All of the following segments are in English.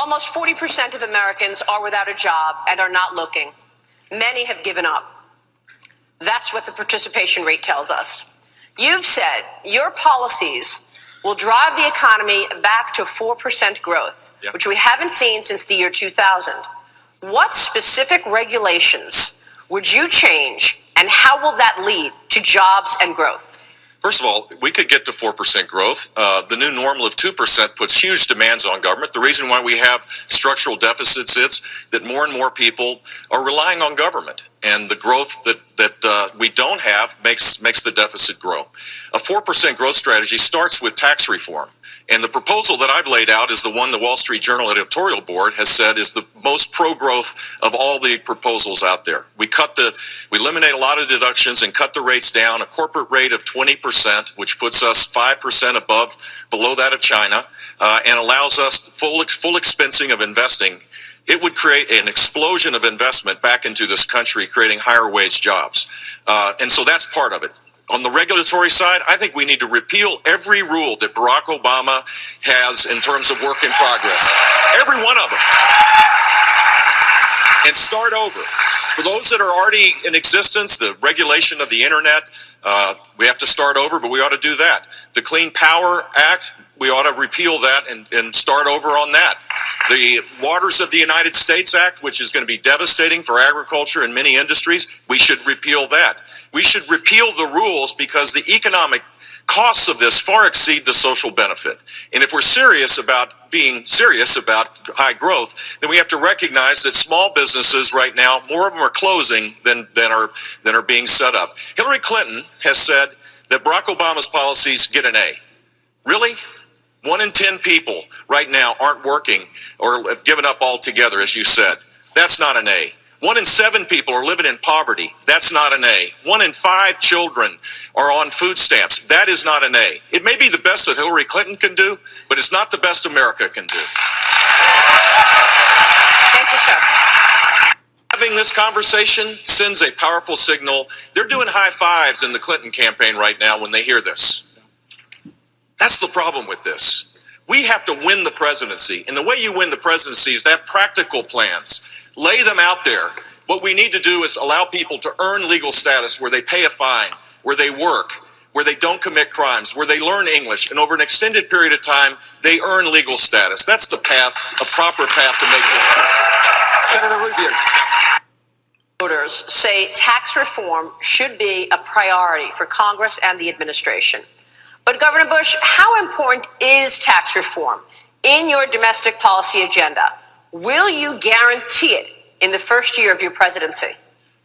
Almost 40% of Americans are without a job and are not looking. Many have given up. That's what the participation rate tells us. You've said your policies will drive the economy back to 4% growth, which we haven't seen since the year 2000. What specific regulations would you change, and how will that lead to jobs and growth? First of all, we could get to 4% growth. The new normal of 2% puts huge demands on government. The reason why we have structural deficits is that more and more people are relying on government, and the growth that we don't have makes the deficit grow. A 4% growth strategy starts with tax reform. And the proposal that I've laid out is the one the Wall Street Journal editorial board has said is the most pro-growth of all the proposals out there. We eliminate a lot of deductions and cut the rates down, a corporate rate of 20%, which puts us 5% below that of China, and allows us full expensing of investing. It would create an explosion of investment back into this country, creating higher wage jobs. And so that's part of it. On the regulatory side, I think we need to repeal every rule that Barack Obama has in terms of work in progress. Every one of them. And start over. For those that are already in existence, the regulation of the internet, we have to start over, but we ought to do that. The Clean Power Act, we ought to repeal that and start over on that. The Waters of the United States Act, which is going to be devastating for agriculture and many industries, we should repeal that. We should repeal the rules because the economic costs of this far exceed the social benefit. And if we're serious about high growth, then we have to recognize that small businesses right now, more of them are closing than are being set up. Hillary Clinton has said that Barack Obama's policies get an A. Really? 1 in 10 people right now aren't working or have given up altogether, as you said. That's not an A. 1 in 7 people are living in poverty. That's not an A. 1 in 5 children are on food stamps. That is not an A. It may be the best that Hillary Clinton can do, but it's not the best America can do. Thank you, sir. Having this conversation sends a powerful signal. They're doing high fives in the Clinton campaign right now when they hear this. That's the problem with this. We have to win the presidency. And the way you win the presidency is to have practical plans. Lay them out there. What we need to do is allow people to earn legal status where they pay a fine, where they work, where they don't commit crimes, where they learn English, and over an extended period of time, they earn legal status. That's the path, a proper path to make this happen. Senator Rubio. Voters say tax reform should be a priority for Congress and the administration. But Governor Bush, how important is tax reform in your domestic policy agenda? Will you guarantee it in the first year of your presidency?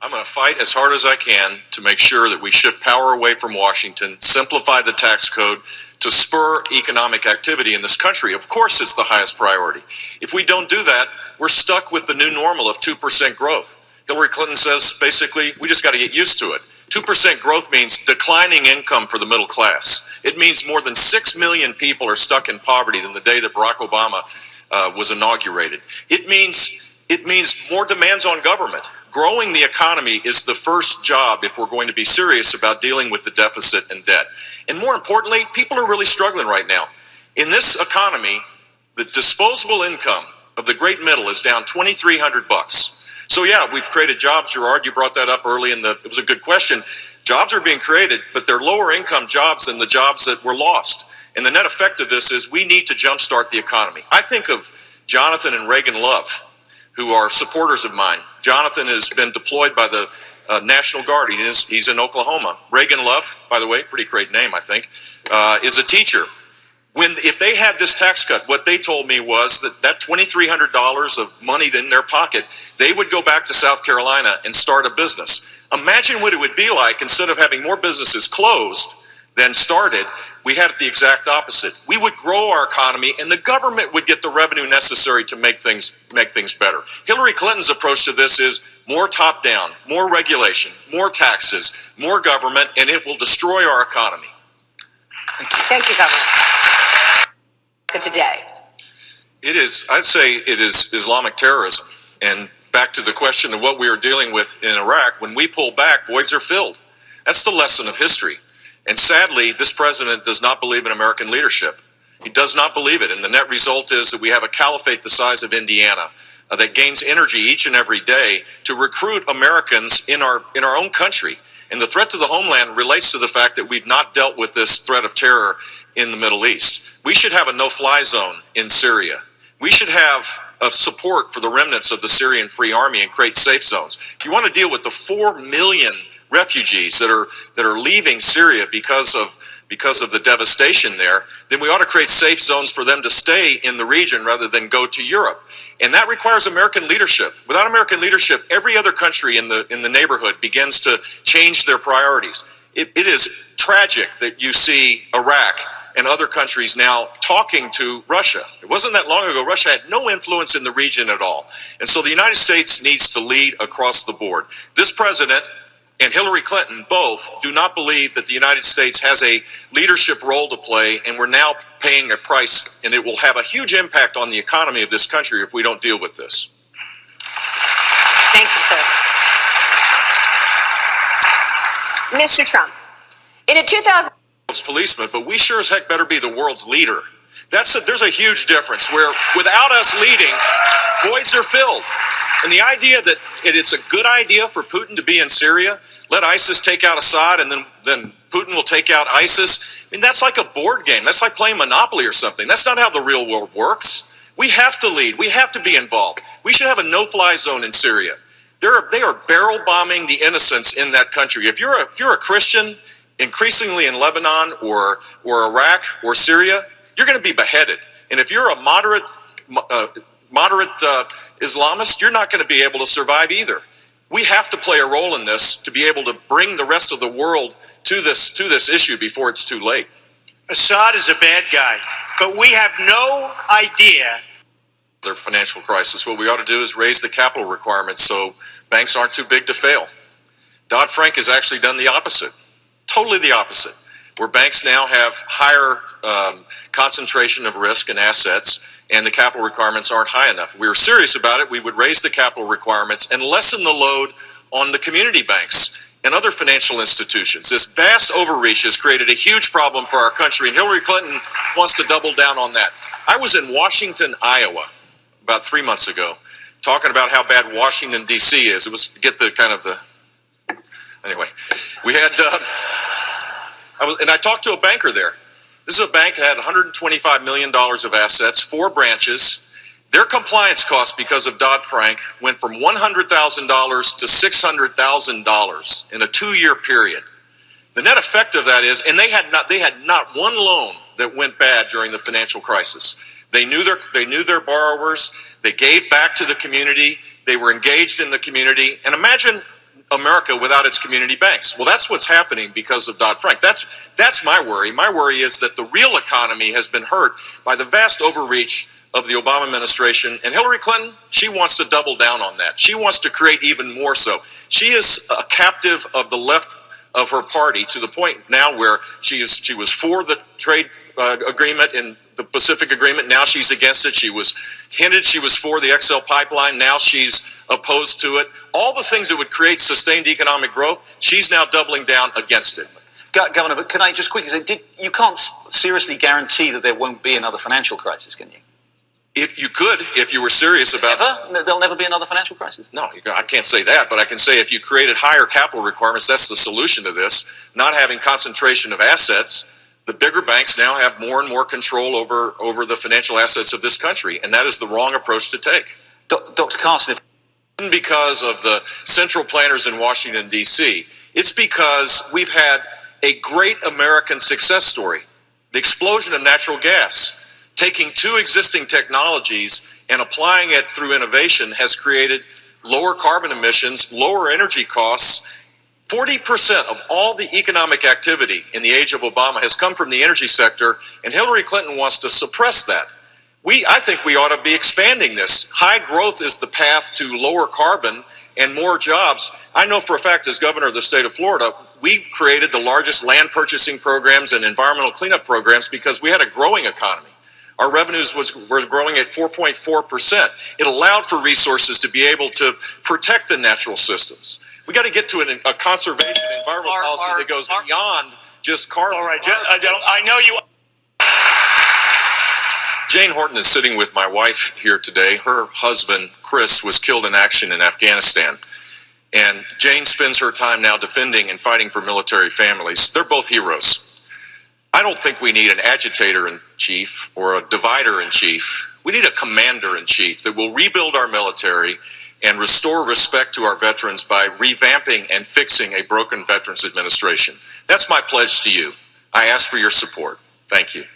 I'm going to fight as hard as I can to make sure that we shift power away from Washington, simplify the tax code to spur economic activity in this country. Of course, it's the highest priority. If we don't do that, we're stuck with the new normal of 2% growth. Hillary Clinton says, basically, we just got to get used to it. 2% growth means declining income for the middle class. It means more than 6 million people are stuck in poverty than the day that Barack Obama was inaugurated. It means more demands on government. Growing the economy is the first job if we're going to be serious about dealing with the deficit and debt. And more importantly, people are really struggling right now. In this economy, the disposable income of the great middle is down $2,300. So yeah, we've created jobs, Gerard, you brought that up early it was a good question. Jobs are being created, but they're lower income jobs than the jobs that were lost. And the net effect of this is we need to jumpstart the economy. I think of Jonathan and Reagan Love, who are supporters of mine. Jonathan has been deployed by the National Guard. He's in Oklahoma. Reagan Love, by the way, pretty great name, I think, is a teacher. If they had this tax cut, what they told me was that $2,300 of money in their pocket, they would go back to South Carolina and start a business. Imagine what it would be like instead of having more businesses closed than started. We had it the exact opposite. We would grow our economy, and the government would get the revenue necessary to make things better. Hillary Clinton's approach to this is more top-down, more regulation, more taxes, more government, and it will destroy our economy. Thank you, Governor. Today. I'd say it is Islamic terrorism. And back to the question of what we are dealing with in Iraq, when we pull back, voids are filled. That's the lesson of history. And sadly, this president does not believe in American leadership. He does not believe it, and the net result is that we have a caliphate the size of Indiana that gains energy each and every day to recruit Americans in our own country. And the threat to the homeland relates to the fact that we've not dealt with this threat of terror in the Middle East. We should have a no-fly zone in Syria. We should have a support for the remnants of the Syrian Free Army and create safe zones. If you want to deal with the 4 million refugees that are leaving Syria because of the devastation there, then we ought to create safe zones for them to stay in the region rather than go to Europe. And that requires American leadership. Without American leadership, every other country in the neighborhood begins to change their priorities. It is tragic that you see Iraq and other countries now talking to Russia. It wasn't that long ago. Russia had no influence in the region at all. And so the United States needs to lead across the board. This president and Hillary Clinton both do not believe that the United States has a leadership role to play, and we're now paying a price, and it will have a huge impact on the economy of this country if we don't deal with this. Thank you, sir. Mr. Trump, in a 2000... policeman, but we sure as heck better be the world's leader. There's a huge difference where without us leading, voids are filled. And the idea that it's a good idea for Putin to be in Syria, let ISIS take out Assad, and then Putin will take out ISIS. I mean, that's like a board game. That's like playing Monopoly or something. That's not how the real world works. We have to lead. We have to be involved. We should have a no-fly zone in Syria. They are barrel bombing the innocents in that country. If you're a Christian, increasingly in Lebanon or Iraq or Syria, you're going to be beheaded. And if you're a moderate Islamist, you're not going to be able to survive either. We have to play a role in this to be able to bring the rest of the world to this issue before it's too late. Assad is a bad guy, but we have no idea. Their financial crisis. What we ought to do is raise the capital requirements so banks aren't too big to fail. Dodd-Frank has actually done the opposite, totally the opposite, where banks now have higher concentration of risk and assets, and the capital requirements aren't high enough. If we were serious about it, we would raise the capital requirements and lessen the load on the community banks and other financial institutions. This vast overreach has created a huge problem for our country, and Hillary Clinton wants to double down on that. I was in Washington, Iowa, about 3 months ago, talking about how bad Washington, D.C. is. It was, anyway, we had, I talked to a banker there. This is a bank that had $125 million of assets, 4 branches. Their compliance costs because of Dodd-Frank went from $100,000 to $600,000 in a 2-year period. The net effect of that is, and they had not one loan that went bad during the financial crisis. They knew their borrowers. They gave back to the community. They were engaged in the community. And imagine America without its community banks. Well, that's what's happening because of Dodd-Frank. That's my worry. My worry is that the real economy has been hurt by the vast overreach of the Obama administration. And Hillary Clinton, she wants to double down on that. She wants to create even more so. She is a captive of the left of her party to the point now where she was for the trade agreement and the Pacific Agreement. Now she's against it. She was for the XL pipeline. Now she's opposed to it. All the things that would create sustained economic growth, she's now doubling down against it. Governor, but can I just quickly say, you can't seriously guarantee that there won't be another financial crisis, can you? If you could, if you were serious about it. There'll never be another financial crisis? No, I can't say that, but I can say if you created higher capital requirements, that's the solution to this. Not having concentration of assets, the bigger banks now have more and more control over the financial assets of this country, and that is the wrong approach to take. Dr. Carson, because of the central planners in Washington, D.C., it's because we've had a great American success story, the explosion of natural gas. Taking 2 existing technologies and applying it through innovation has created lower carbon emissions, lower energy costs. 40% of all the economic activity in the age of Obama has come from the energy sector, and Hillary Clinton wants to suppress that. I think we ought to be expanding this. High growth is the path to lower carbon and more jobs. I know for a fact, as governor of the state of Florida, we created the largest land purchasing programs and environmental cleanup programs because we had a growing economy. Our revenues were growing at 4.4%. It allowed for resources to be able to protect the natural systems. We got to get to a conservation environmental policy that goes beyond just carbon. All right, I know you. Jane Horton is sitting with my wife here today. Her husband, Chris, was killed in action in Afghanistan. And Jane spends her time now defending and fighting for military families. They're both heroes. I don't think we need an agitator-in-chief or a divider-in-chief. We need a commander-in-chief that will rebuild our military and restore respect to our veterans by revamping and fixing a broken Veterans Administration. That's my pledge to you. I ask for your support. Thank you.